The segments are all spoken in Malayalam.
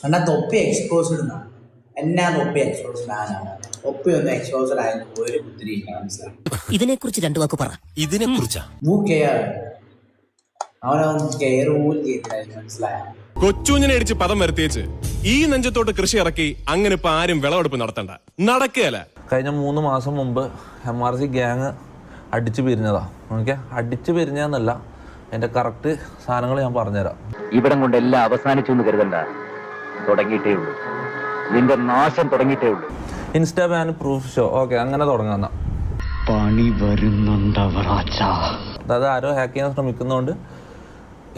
അണ്ണാ തൊപ്പി എക്സ്പോസ്ഡ് എന്നാണ്. എന്നാ തൊപ്പി എക്സ്പോസ്ഡ് ആനാണ്. തൊപ്പി ഒന്ന് എക്സ്പോസ്ഡ് ആയെന്ന് ഒരു കുത്തിരി മനസ്സിലായി. ഇതിനെക്കുറിച്ച് രണ്ടു വാക്ക് പറ. ഇതിനെ കുറിച്ചാ അവനവൻ കെയർ പോലും ചെയ്തില്ലായിരുന്നു. മനസ്സിലായ കൊച്ചുഞ്ഞിനെ അടിച്ച് പദം വരുത്തിയേച്ച് ഈ നെഞ്ചത്തോട്ട് കൃഷി ഇറക്കി അങ്ങനെ ഇപ്പൊ ആരും വിളവെടുപ്പ് നടത്തണ്ട, നടക്കുകയല്ല. കഴിഞ്ഞ 3 മാസം മുമ്പ് MRC ഗ്യാങ് അടിച്ചു പിരിഞ്ഞതാ. ഓക്കെ, അടിച്ചു പിരിഞ്ഞെന്നല്ല, അതിന്റെ കറക്റ്റ് സാധനങ്ങൾ ഞാൻ പറഞ്ഞുതരാം. ഇവിടം കൊണ്ട് എല്ലാം അവസാനിച്ചു എന്ന് കരുതണ്ട, തുടങ്ങിയിട്ടേ ഉള്ളൂ. നിന്റെ നാശം തുടങ്ങിയിട്ടേ ഉള്ളൂ. Insta ban proof show, okay, അങ്ങനെ തുടങ്ങാന്ന പണി വരുന്നുണ്ടവറാച്ച. അതായത് ആരോ ഹാക്ക് ചെയ്യാൻ ശ്രമിക്കുന്നതുകൊണ്ട്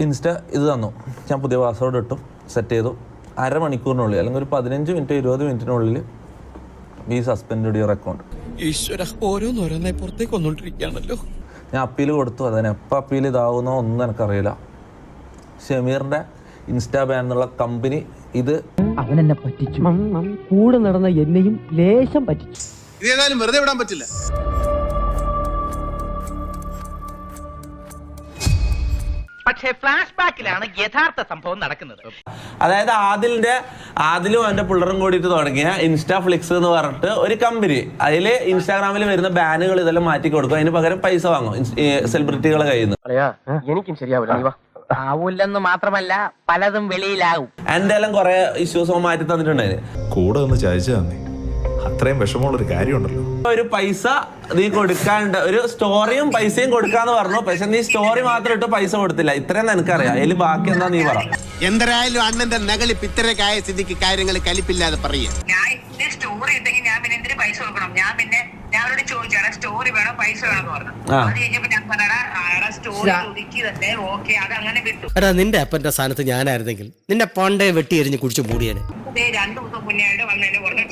ഇൻസ്റ്റ ഇത് തന്നു. ഞാൻ പുതിയ പാസ്വേഡ് ഇട്ടു, സെറ്റ് ചെയ്തു. അരമണിക്കൂറിനുള്ളിൽ അല്ലെങ്കിൽ ഒരു 15 മിനിറ്റ് 20 മിനിറ്റിനുള്ളിൽ ഈ സസ്പെൻഡ് യുവർ അക്കൗണ്ട്. ഈശ്വര, ഓരോന്നോരോന്നായി പുറത്തേക്ക് വന്നോണ്ടിരിക്കുകയാണല്ലോ. ഞാൻ അപ്പീൽ കൊടുത്തു. അതിന് എപ്പോൾ അപ്പീൽ ഇതാവുന്നോ ഒന്നും എനിക്കറിയില്ല. ഷമീറിന്റെ ഇൻസ്റ്റാ ബാൻ എന്നുള്ള കമ്പനി ഇത് അവൻ എന്നെ പറ്റിച്ചു. കൂടെ നടന്ന എന്നെയും ലേശം പറ്റിച്ചു. ഇതേതായാലും വെറുതെ വിടാൻ പറ്റില്ല. പക്ഷേ ഫ്ലാഷ് ബാക്കിലാണ് യഥാർത്ഥ സംഭവം നടക്കുന്നത്. അതായത് ആദിലും അവന്റെ പിള്ളറും കൂടിയിട്ട് തുടങ്ങിയ ഇൻസ്റ്റാ ഫ്ലിക്സ് എന്ന് പറഞ്ഞിട്ട് ഒരു കമ്പനി. അതിൽ ഇൻസ്റ്റാഗ്രാമിൽ വരുന്ന ബാനുകൾ ഇതെല്ലാം മാറ്റി കൊടുക്കും. അതിന് പകരം പൈസ വാങ്ങും സെലിബ്രിറ്റികളെ കയ്യിൽ നിന്ന്. എനിക്കും ശരിയാവില്ല. ആവൂല്ലെന്ന് മാത്രമല്ല, പലതും വെളിയിലാവും. എന്റെ എല്ലാം കുറെ ഇഷ്യൂസ് മാറ്റി തന്നിട്ടുണ്ടായിരുന്നു. കൂടെ ഒന്ന് ചായച്ചു തന്നെ, അത്രയും വിഷമമുള്ളൊരു കാര്യമുണ്ടല്ലോ. ഒരു പൈസ നീ കൊടുക്കാണ്ട് ഒരു സ്റ്റോറിയും പൈസയും കൊടുക്കാന്ന് പറഞ്ഞു. പക്ഷെ നീ സ്റ്റോറി മാത്രം ഇട്ട് പൈസ കൊടുത്തില്ല. ഇത്രയും നിനക്കറിയാം. അതിൽ ബാക്കി എന്താ നീ പറ. എന്തായാലും അണ്ണന്റെ നകളിപ്പ് ഇത്രയൊക്കെ സ്ഥിതിക്ക് കാര്യങ്ങൾ കലിപ്പില്ലാതെ പറയും. സ്റ്റോറി ഇട്ടെങ്കിൽ ഞാൻ പിന്നെ എന്തിനു പൈസ കൊടുക്കണം? ഞാൻ അവരോട് ചോദിച്ചാണ് സ്റ്റോറി വേണോ പൈസ വേണമെന്ന് പറഞ്ഞു. അത് കഴിഞ്ഞപ്പോ ഞാൻ പറഞ്ഞാ സ്റ്റോറി ഒതുക്കി തന്നെ ഓക്കെ, അത് അങ്ങനെ വിട്ടു. എടാ, നിന്റെ അപ്പന്റെ സ്ഥാനത്ത് ഞാനായിരുന്നെങ്കിൽ നിന്നെ പണ്ടേ വെട്ടി എരിഞ്ഞ് കുടിച്ചു മൂടിയേനെ. 2 ദിവസം മുന്നേ വന്നതിന്റെ പറഞ്ഞു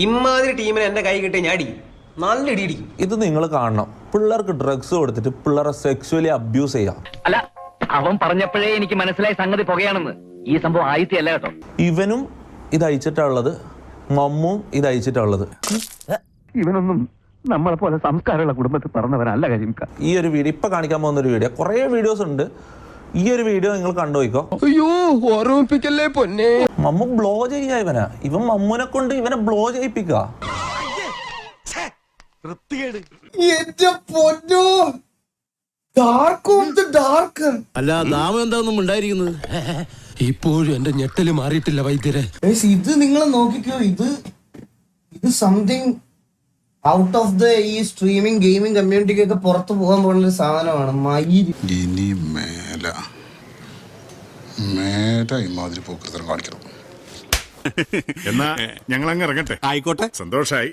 ഇമ്മാതിരി ടീമിന് എന്റെ കൈ കിട്ടിയ ഞാൻ അടിക്കും, നല്ല ഇടിയിടിക്കും. ഇത് നിങ്ങൾ കാണണം. പിള്ളേർക്ക് ഡ്രഗ്സ് കൊടുത്തിട്ട് പിള്ളേരെ സെക്സ്വലി അബ്യൂസ് ചെയ്യാം. അല്ല, അവൻ പറഞ്ഞപ്പോഴേ എനിക്ക് മനസ്സിലായി സംഗതി പുകയാണെന്ന്. ഈ സംഭവം ആയിത്തല്ല കേട്ടോ. ഇവനും ഇത് അയച്ചിട്ടുള്ളത്, മമ്മും ഇത് അയച്ചിട്ടുള്ളത്. ഇവനൊന്നും നമ്മളെ പോലെ സംസ്കാരമുള്ള കുടുംബത്തിൽ പറഞ്ഞവനല്ല കാര്യം. ഈ ഒരു വീഡിയോ ഇപ്പൊ കാണിക്കാൻ പോകുന്ന ഒരു വീഡിയോ, കുറെ വീഡിയോസ് ഉണ്ട്. ഈ ഒരു വീഡിയോ നിങ്ങൾ കണ്ടുപോയിക്കോ. അയ്യോ, ഓർമ്മിപ്പിക്കല്ലേ പൊന്നെ. മമ്മു ബ്ലോ ചെയ്യാ ഇവൻ മമ്മുനെ കൊണ്ട് ഇവനെ ബ്ലോ ചെയ്യിപ്പിക്ക. അല്ല, നാമം എന്താണെന്നും ഉണ്ടായിരിക്കുന്നത്. ഇപ്പോഴും എന്റെ ഞെട്ടല് മാറിയിട്ടില്ല വൈദ്യരെ. ഇത് നിങ്ങൾ നോക്കിക്കോ. ഇത് സംതിങ് ഔട്ട് ഓഫ് ദ ഈ സ്ട്രീമിംഗ് ഗെയിമിംഗ് കമ്മ്യൂണിറ്റിക്കൊക്കെ പുറത്തു പോകാൻ പോകുന്ന ഒരു സാധനമാണ്. ഇനി മേല ഇമാതിരി പോക്കൃതം കാണിക്കണം. എന്നാ ഞങ്ങൾ അങ്ങ് ഇറങ്ങട്ടെ. ആയിക്കോട്ടെ, സന്തോഷായി.